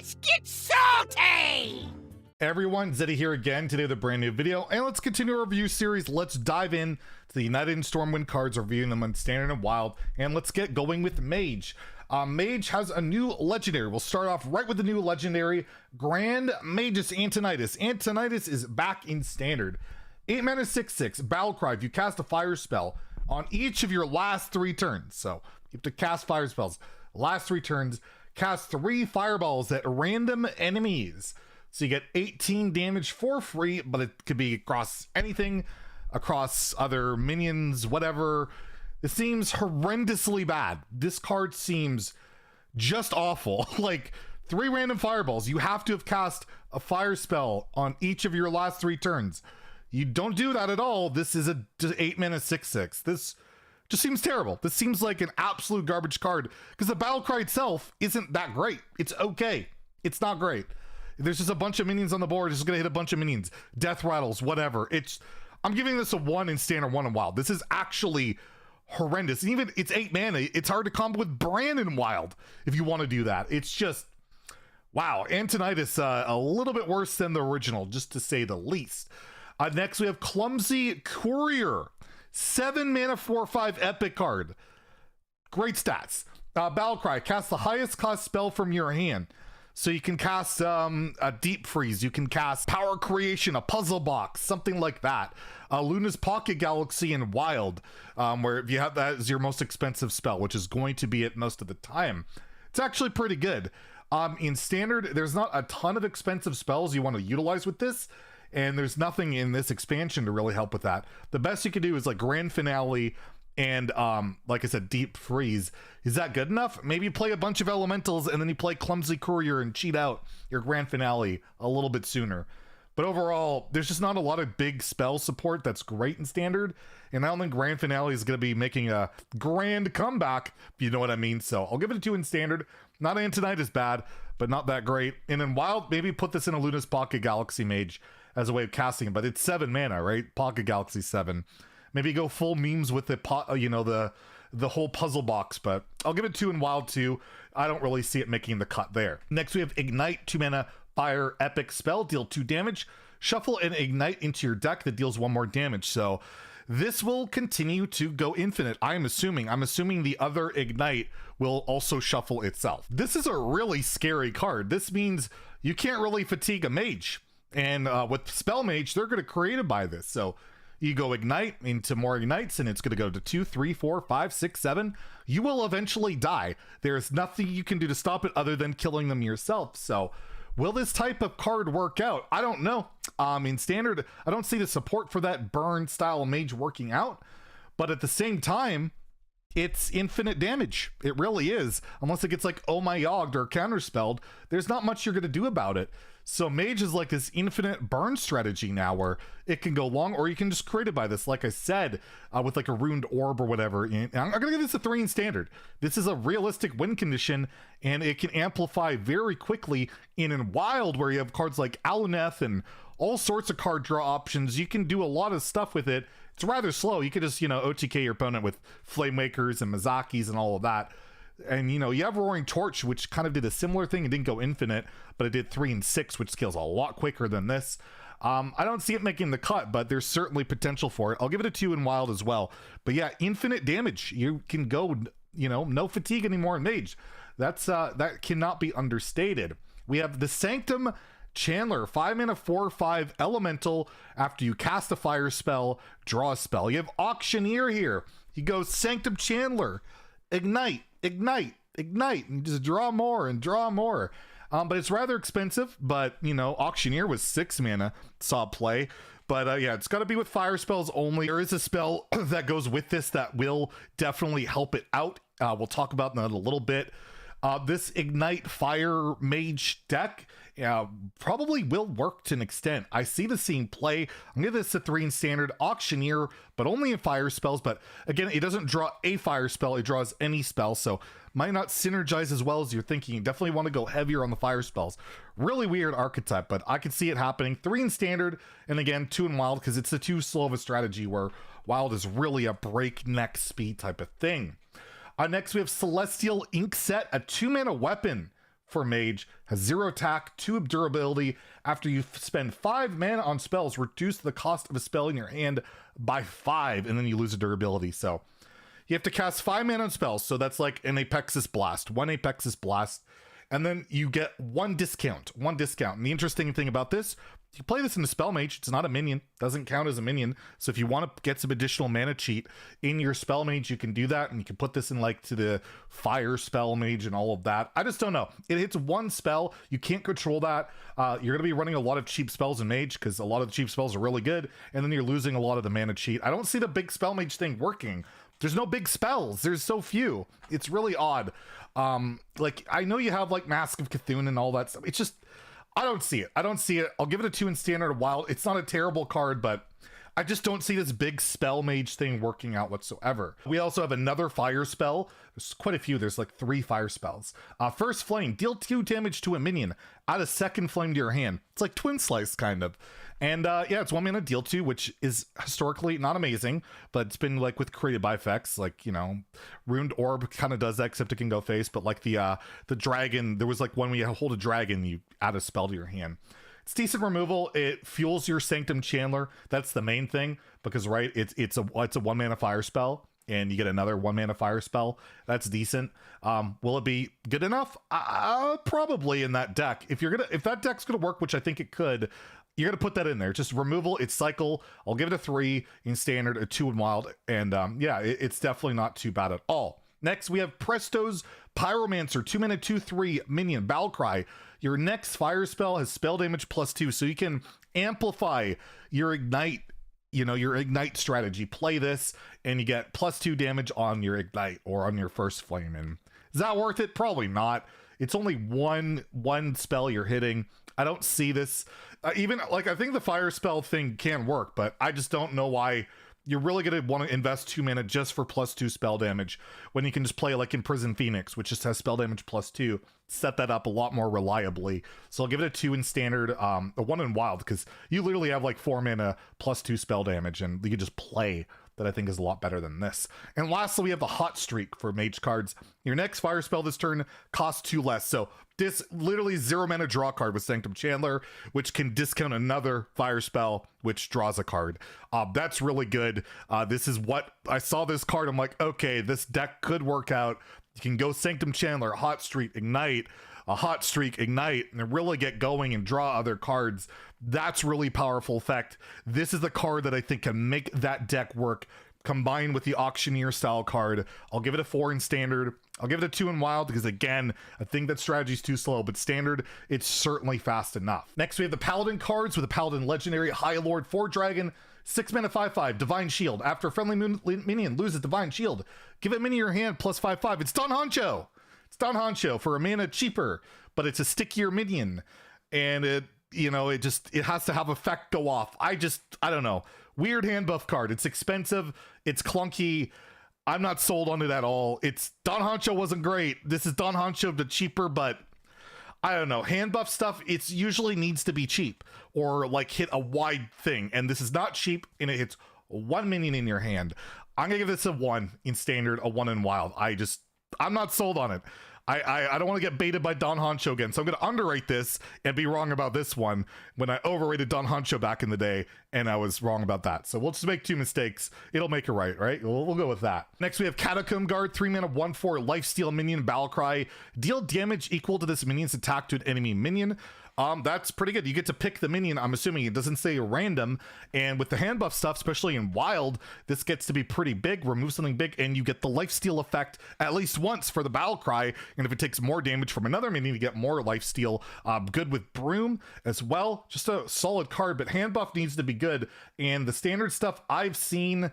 Let's get salty! Hey everyone, Zeddy here again, today with a brand new video, and let's continue our review series. Let's dive in to the United and Stormwind cards, reviewing them on Standard and Wild, and let's get going with Mage. Mage has a new legendary. We'll start off right with the new legendary, Grand Magus Antonidas. Antonidas is back in Standard. 8 mana 6/6, Battlecry. If you cast a fire spell on each of your last 3 turns, so you have to cast fire spells, last 3 turns, cast 3 fireballs at random enemies. So you get 18 damage for free, but it could be across anything, across other minions, whatever. It seems horrendously bad. This card seems just awful. Like 3 random fireballs. You have to have cast a fire spell on each of your last 3 turns. You don't do that at all. This is a 8 mana 6/6. This just seems terrible. This seems like an absolute garbage card because the Battlecry itself isn't that great. It's okay. It's not great. There's just a bunch of minions on the board. It's just gonna hit a bunch of minions. Death rattles, whatever. I'm giving this a 1 in Standard, 1 in Wild. This is actually horrendous. And even it's 8 mana. It's hard to combo with Brand in Wild if you want to do that. It's just, wow. Antonidas, a little bit worse than the original, just to say the least. Next we have Clumsy Courier. 7 mana 4/5 epic card. Great stats. Battlecry, cast the highest cost spell from your hand. So you can cast a Deep Freeze, you can cast Power Creation, a Puzzle Box, something like that. Luna's Pocket Galaxy in Wild, where if you have that as your most expensive spell, which is going to be it most of the time, it's actually pretty good. In Standard, there's not a ton of expensive spells you want to utilize with this, and there's nothing in this expansion to really help with that. The best you can do is like Grand Finale and like I said, Deep Freeze. Is that good enough? Maybe you play a bunch of elementals and then you play Clumsy Courier and cheat out your Grand Finale a little bit sooner. But overall, there's just not a lot of big spell support that's great in Standard, and I don't think Grand Finale is going to be making a grand comeback, if you know what I mean. So I'll give it a 2 in Standard. Not Antonidas bad, but not that great. And in Wild, maybe put this in a Luna's Pocket Galaxy Mage as a way of casting it, but it's 7 mana, right? Pocket Galaxy 7. Maybe go full memes with the the whole puzzle box, but I'll give it 2 in Wild too. I don't really see it making the cut there. Next we have Ignite, 2 mana fire epic spell, deal 2 damage. Shuffle and Ignite into your deck that deals 1 more damage. So this will continue to go infinite. I'm assuming the other Ignite will also shuffle itself. This is a really scary card. This means you can't really fatigue a mage. And with Spell Mage, they're going to create it by this. So you go Ignite into more Ignites, and it's going to go to 2, 3, 4, 5, 6, 7. You will eventually die. There's nothing you can do to stop it other than killing them yourself. So will this type of card work out? I don't know. In Standard, I don't see the support for that burn style mage working out. But at the same time, it's infinite damage. It really is. Unless it gets like Oh My Yogged or counterspelled, there's not much you're going to do about it. So Mage is like this infinite burn strategy now where it can go long, or you can just create it by this, like I said, with like a Ruined Orb or whatever. And I'm going to give this a 3 in Standard. This is a realistic win condition, and it can amplify very quickly in Wild, where you have cards like Aluneth and all sorts of card draw options. You can do a lot of stuff with it. It's rather slow. You could just, OTK your opponent with Flamemakers and Mazakis and all of that. And, you have Roaring Torch, which kind of did a similar thing. It didn't go infinite, but it did 3 and 6, which scales a lot quicker than this. I don't see it making the cut, but there's certainly potential for it. I'll give it a 2 in Wild as well. But yeah, infinite damage. You can go, no fatigue anymore in Mage. That cannot be understated. We have the Sanctum Chandler, 5 mana 4/5 elemental. After you cast a fire spell, draw a spell. You have Auctioneer here. You go Sanctum Chandler, Ignite, Ignite, Ignite, and just draw more and draw more. But it's rather expensive, but Auctioneer was 6 mana, saw play. But yeah, it's got to be with fire spells only. There is a spell that goes with this that will definitely help it out. We'll talk about that in a little bit. This Ignite Fire Mage deck probably will work to an extent. I see this seeing play. I'm gonna give this a 3 in Standard. Auctioneer, but only in fire spells. But again, it doesn't draw a fire spell, it draws any spell, so might not synergize as well as you're thinking. You definitely want to go heavier on the fire spells. Really weird archetype, but I could see it happening. 3 in Standard, and again 2 in Wild, because it's the too slow of a strategy where Wild is really a breakneck speed type of thing. Next we have Celestial Ink Set, a 2 mana weapon for Mage, has 0 attack, 2 durability. After you spend 5 mana on spells, reduce the cost of a spell in your hand by 5, and then you lose a durability. So you have to cast 5 mana on spells, so that's like an Apexis Blast, 1 Apexis Blast, and then you get 1 discount. And the interesting thing about this, you play this in the Spell Mage, it's not a minion, doesn't count as a minion, so if you want to get some additional mana cheat in your Spell Mage, you can do that, and you can put this in like to the Fire Spell Mage and all of that. I just don't know. It hits 1 spell, you can't control that. You're going to be running a lot of cheap spells in Mage, because a lot of the cheap spells are really good, and then you're losing a lot of the mana cheat. I don't see the big Spell Mage thing working. There's no big spells. There's so few. It's really odd. Like, I know you have like Mask of Cthulhu and all that stuff. It's just, I don't see it. I'll give it a 2 in Standard or Wild. It's not a terrible card, but I just don't see this big Spell Mage thing working out whatsoever. We also have another fire spell. There's quite a few. There's like 3 fire spells. First Flame, deal 2 damage to a minion. Add a second flame to your hand. It's like Twin Slice, kind of. And yeah, it's 1 mana, deal 2, which is historically not amazing, but it's been like with created by effects, like, you know, Ruined Orb kind of does that, except it can go face, but like the dragon, there was like one where you hold a dragon, you add a spell to your hand. It's decent removal. It fuels your Sanctum Chandler. That's the main thing, because right, it's a 1 mana fire spell, and you get another 1 mana fire spell. That's decent. Will it be good enough? Probably in that deck. If that deck's gonna work, which I think it could, you're gonna put that in there. Just removal, it's cycle. I'll give it a 3 in Standard, a 2 in Wild, and yeah, it's definitely not too bad at all. Next, we have Presto's Pyromancer, 2 mana, 2/3 minion, Battle Cry. Your next fire spell has spell damage +2, so you can amplify your ignite, you know, your ignite strategy. Play this, and you get +2 damage on your ignite or on your first flame. And is that worth it? Probably not. It's only one spell you're hitting. I don't see this. Even like, I think the fire spell thing can work, but I just don't know why you're really going to want to invest 2 mana just for +2 spell damage when you can just play like Imprisoned Phoenix, which just has spell damage +2. Set that up a lot more reliably. So I'll give it a 2 in Standard, a 1 in Wild, because you literally have like 4 mana +2 spell damage, and you can just play. That I think is a lot better than this. And lastly, we have the Hot Streak for Mage cards. Your next fire spell this turn costs 2 less. So this literally 0 mana draw card with Sanctum Chandler, which can discount another fire spell, which draws a card. That's really good. This is what I saw this card. I'm like, okay, this deck could work out. You can go Sanctum Chandler, Hot Streak, Ignite, a Hot Streak, Ignite, and really get going and draw other cards. That's really powerful effect. This is the card that I think can make that deck work, combined with the Auctioneer style card. I'll give it a 4 in Standard. I'll give it a 2 in Wild, because again, I think that strategy's too slow, but Standard, it's certainly fast enough. Next, we have the Paladin cards with the Paladin Legendary, High Lord, 4 Dragon, 6 mana, 5/5, Divine Shield. After a friendly minion loses Divine Shield, give it minion in your hand +5/5. It's Don Honcho. It's Don Honcho for a mana cheaper, but it's a stickier minion, and it, you know, it has to have effect go off. I don't know. Weird hand buff card. It's expensive. It's clunky. I'm not sold on it at all. It's Don Honcho wasn't great. This is Don Honcho, but cheaper, but I don't know. Hand buff stuff, it's usually needs to be cheap or like hit a wide thing. And this is not cheap, and it hits 1 minion in your hand. I'm going to give this a 1 in Standard, a 1 in Wild. I'm not sold on it. I don't want to get baited by Don Honcho again, so I'm going to underrate this and be wrong about this one when I overrated Don Honcho back in the day, and I was wrong about that. So we'll just make 2 mistakes. It'll make it right? We'll go with that. Next, we have Catacomb Guard, 3 mana, 1/4, Lifesteal minion, Battle Cry. Deal damage equal to this minion's attack to an enemy minion. That's pretty good. You get to pick the minion. I'm assuming it doesn't say random, and with the hand buff stuff, especially in Wild, this gets to be pretty big. Remove something big, and you get the lifesteal effect at least once for the Battle Cry, and if it takes more damage from another minion, you get more lifesteal. Good with Broom as well. Just a solid card, but hand buff needs to be good, and the Standard stuff I've seen,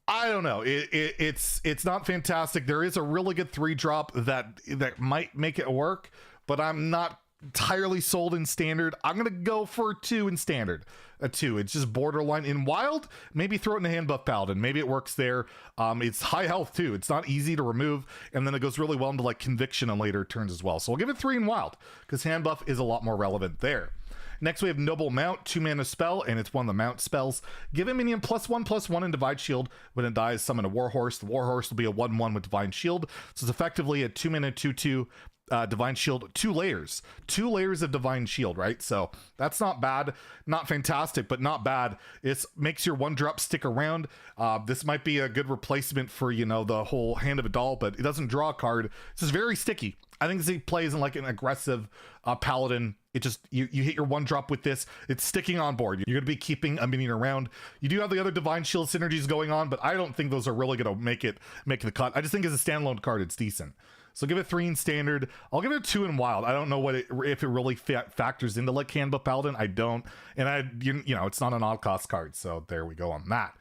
I don't know. It's not fantastic. There is a really good 3-drop that might make it work, but I'm not entirely sold in Standard. I'm gonna go for a 2 in Standard. A 2. It's just borderline. In Wild, maybe throw it in a hand buff Paladin. Maybe it works there. It's high health too. It's not easy to remove, and then it goes really well into like Conviction on later turns as well. So I'll give it 3 in Wild, because hand buff is a lot more relevant there. Next, we have Noble Mount, 2 mana spell, and it's one of the mount spells. Give a minion +1/+1 in Divine Shield. When it dies, summon a Warhorse. The Warhorse will be a 1/1 with Divine Shield. So it's effectively a 2 mana 2/2 Divine Shield, 2 layers of Divine Shield, right? So that's not bad, not fantastic, but not bad. It makes your 1-drop stick around. This might be a good replacement for, you know, the whole Hand of a Doll, but it doesn't draw a card. This is very sticky. I think this plays in like an aggressive Paladin. It just, you hit your 1-drop with this, it's sticking on board. You're gonna be keeping a minion around. You do have the other Divine Shield synergies going on, but I don't think those are really gonna make the cut. I just think as a standalone card, it's decent. So give it 3 in standard. I'll give it a 2 in wild. I don't know if it really factors into like Handbuff Paladin. I don't, and you know, it's not an odd cost card, so there we go on that.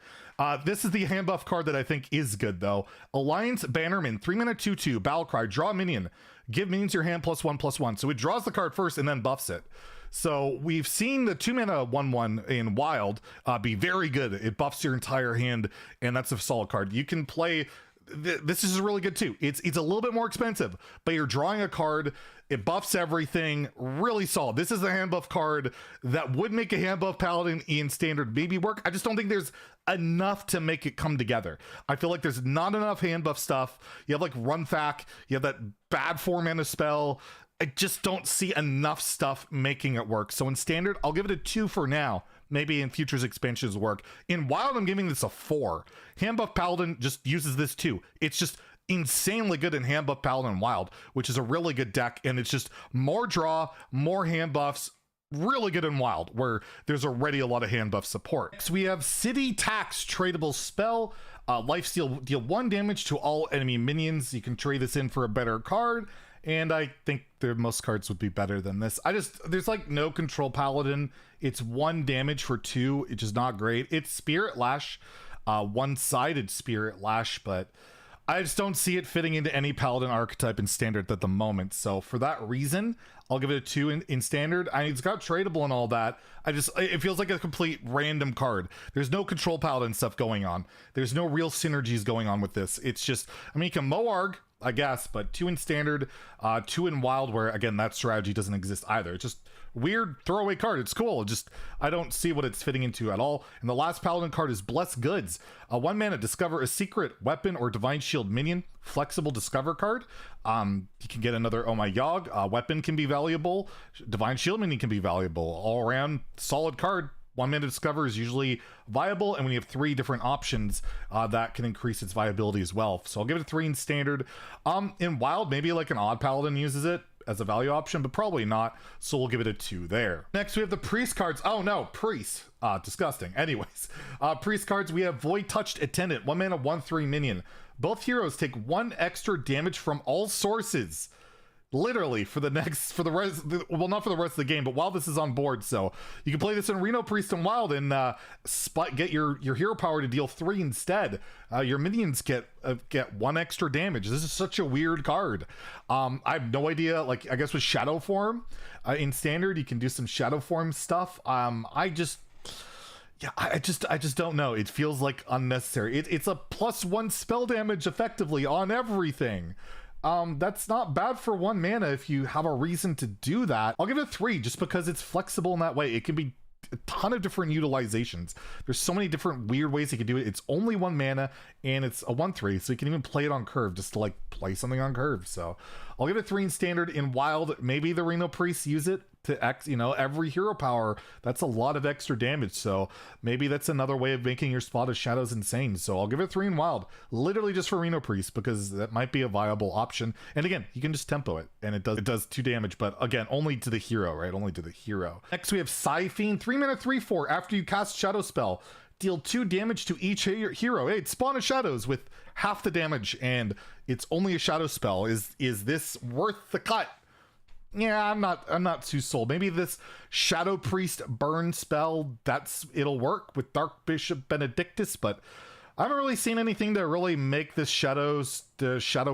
This is the handbuff card that I think is good though. Alliance Bannerman, 3-mana 2/2, Battlecry, draw a minion. Give minions your hand +1/+1. So it draws the card first and then buffs it. So we've seen the 2-mana 1/1 in wild be very good. It buffs your entire hand, and that's a solid card. You can play. This is really good too. It's a little bit more expensive, but you're drawing a card. It buffs everything. Really solid. This is the hand buff card that would make a hand buff Paladin in standard maybe work. I just don't think there's enough to make it come together. I feel like there's not enough hand buff stuff. You have like Runfac. You have that bad 4-mana spell. I just don't see enough stuff making it work. So in standard, I'll give it a 2 for now. Maybe in futures expansions work. In wild, I'm giving this a 4. Handbuff Paladin just uses this too. It's just insanely good in Handbuff Paladin Wild, which is a really good deck, and it's just more draw, more hand buffs, really good in wild, where there's already a lot of hand buff support. Next, we have City Tax, tradable spell. Lifesteal, deal 1 damage to all enemy minions. You can trade this in for a better card, and I think most cards would be better than this. There's like no control Paladin. It's 1 damage for 2, which is not great. It's Spirit Lash, one-sided Spirit Lash, but I just don't see it fitting into any Paladin archetype in standard at the moment. So for that reason, I'll give it a 2 in standard. It's got tradable and all that. It feels like a complete random card. There's no control Paladin stuff going on. There's no real synergies going on with this. It's just, I mean, you can Moarg, I guess, but 2 in standard, 2 in wild, where again, that strategy doesn't exist either. It's just weird throwaway card. It's cool. I don't see what it's fitting into at all. And the last Paladin card is Blessed Goods. 1 mana, discover a secret weapon or Divine Shield minion. Flexible discover card. You can get another Oh My Yogg. Weapon can be valuable. Divine Shield minion can be valuable. All around solid card. 1 mana discover is usually viable, and when you have 3 different options, that can increase its viability as well. So I'll give it a 3 in standard. In wild, maybe like an odd Paladin uses it as a value option, but probably not, so we'll give it a 2 there. Next, we have the priest cards. Oh no, priest. Disgusting. Anyways, priest cards, we have Void Touched Attendant, 1 mana 1/3 minion. Both heroes take 1 extra damage from all sources. Literally for the rest, well, not for the rest of the game, but while this is on board. So you can play this in Reno Priest and Wild and get your hero power to deal 3 instead. Your minions get 1 extra damage. This is such a weird card. I have no idea. Like, I guess with Shadow Form in standard, you can do some Shadow Form stuff. I just don't know. It feels like unnecessary. It's a +1 spell damage effectively on everything. That's not bad for 1 mana if you have a reason to do that. I'll give it a 3 just because it's flexible in that way. It can be a ton of different utilizations. There's so many different weird ways you can do it. It's only 1 mana and it's a 1/3, so you can even play it on curve just to like play something on curve. So I'll give it a 3 in standard. In wild, maybe the Reno Priests use it to every hero power. That's a lot of extra damage, so maybe that's another way of making your spot of shadows insane. So I'll give it 3 in wild, literally just for Reno Priest, because that might be a viable option. And again, you can just tempo it and it does 2 damage, but again, only to the hero, right? Only to the hero. Next, we have Cyphen, 3 mana 3/4. After you cast Shadow Spell, deal 2 damage to each hero. Hey, it's Spawn of Shadows with half the damage, and it's only a shadow spell. Is this worth the cut? Yeah, I'm not too sold. Maybe this Shadow Priest burn spell, it'll work with Dark Bishop Benedictus, but I haven't really seen anything to really make the Shadow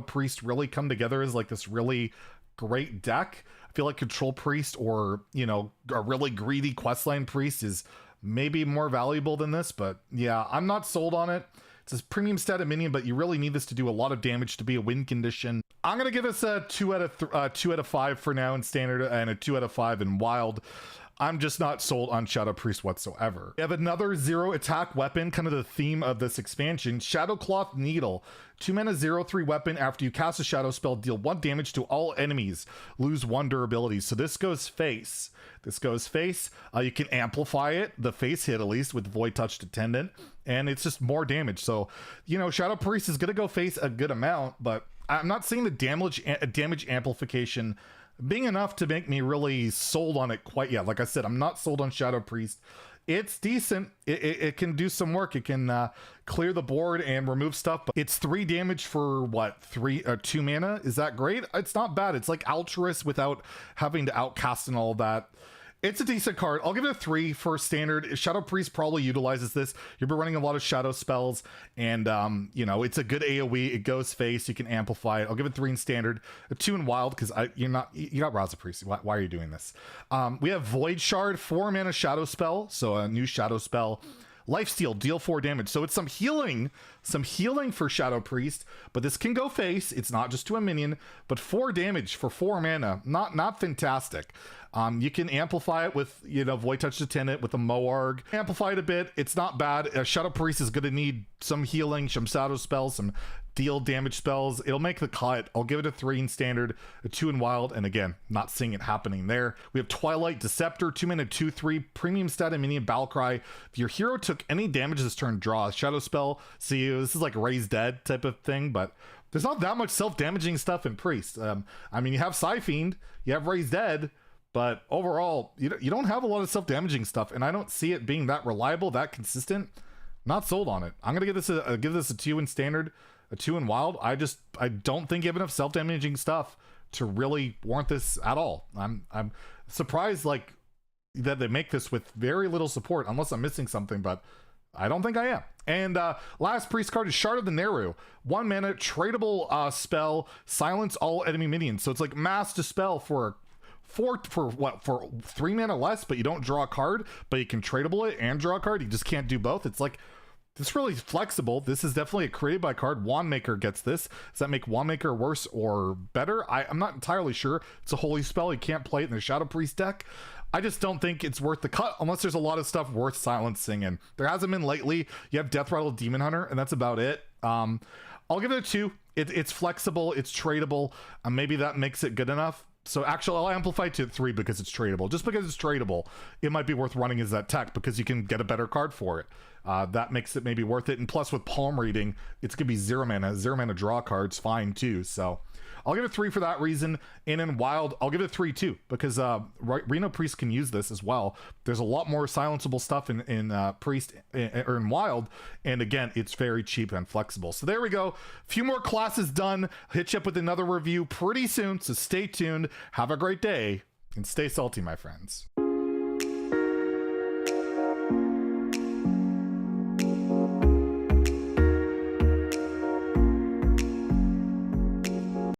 Priest really come together as like this really great deck. I feel like Control Priest or, a really greedy questline priest is maybe more valuable than this, but yeah, I'm not sold on it. It's a premium stat minion, but you really need this to do a lot of damage to be a win condition. I'm gonna give this a 2 out of 5 for now in standard and a 2 out of 5 in wild. I'm just not sold on Shadow Priest whatsoever. We have another 0 attack weapon, kind of the theme of this expansion, Shadowcloth Needle. 2 mana 0/3 weapon. After you cast a shadow spell, deal 1 damage to all enemies, lose 1 durability. So this goes face. This goes face. You can amplify it, the face hit at least, with Void Touched Attendant, and it's just more damage. So, you know, Shadow Priest is going to go face a good amount, but I'm not seeing the damage amplification being enough to make me really sold on it quite yet. Like I said, I'm not sold on Shadow Priest. It's decent. It can do some work. It can clear the board and remove stuff, but it's 3 damage for what, 2 mana? Is that great? It's not bad. It's like Altruist without having to outcast and all that. It's a decent card. I'll give it a 3 for standard. Shadow Priest probably utilizes this. You'll be running a lot of shadow spells, and you know, it's a good AoE. It goes face. You can amplify it. I'll give it 3 in standard, a 2 in wild, because you got Rouse of Priest. Why are you doing this? We have Void Shard, 4 mana shadow spell, so a new shadow spell. Lifesteal, deal 4 damage. So it's some healing for Shadow Priest, but this can go face. It's not just to a minion, but 4 damage for 4 mana. Not fantastic. You can amplify it with, you know, Void Touch Attendant with a Moarg. Amplify it a bit. It's not bad. Shadow Priest is going to need some healing, some shadow spells, some deal damage spells. It'll make the cut. I'll give it a 3 in standard, a 2 in wild, and again, not seeing it happening there. We have Twilight, Deceptor, 2 mana 2/3, premium stat and minion battle cry. If your hero took any damage this turn, draw a shadow spell. See, this is like Raise Dead type of thing, but there's not that much self-damaging stuff in Priest. I mean, you have Cyphen, you have Raise Dead, but overall, you don't have a lot of self-damaging stuff, and I don't see it being that reliable, that consistent. Not sold on it. I'm gonna give this a 2 in standard, a 2 in wild. I don't think you have enough self-damaging stuff to really warrant this at all. I'm surprised like that they make this with very little support, unless I'm missing something, but I don't think I am. And last Priest card is Shard of the Neru. 1 mana tradable spell, silence all enemy minions. So it's like Mass Dispel for 3 mana less, but you don't draw a card, but you can tradable it and draw a card. You just can't do both. It's like, it's really flexible. This is definitely a created by card. Wandmaker gets this. Does that make Wandmaker worse or better? I'm not entirely sure. It's a holy spell. You can't play it in the Shadow Priest deck. I just don't think it's worth the cut unless there's a lot of stuff worth silencing, and there hasn't been lately. You have Death Rattle Demon Hunter, and that's about it. I'll give it a 2. It's flexible. It's tradable. Maybe that makes it good enough. So actually, I'll amplify to 3 because it's tradable. Just because it's tradable, it might be worth running as that tech because you can get a better card for it. That makes it maybe worth it. And plus with palm reading, it's going to be 0 mana. 0 mana draw cards, fine too. So I'll give it 3 for that reason. And in wild, I'll give it 3 too, because Reno Priest can use this as well. There's a lot more silenceable stuff in Priest or in wild. And again, it's very cheap and flexible. So there we go. A few more classes done. Hit you up with another review pretty soon. So stay tuned. Have a great day and stay salty, my friends.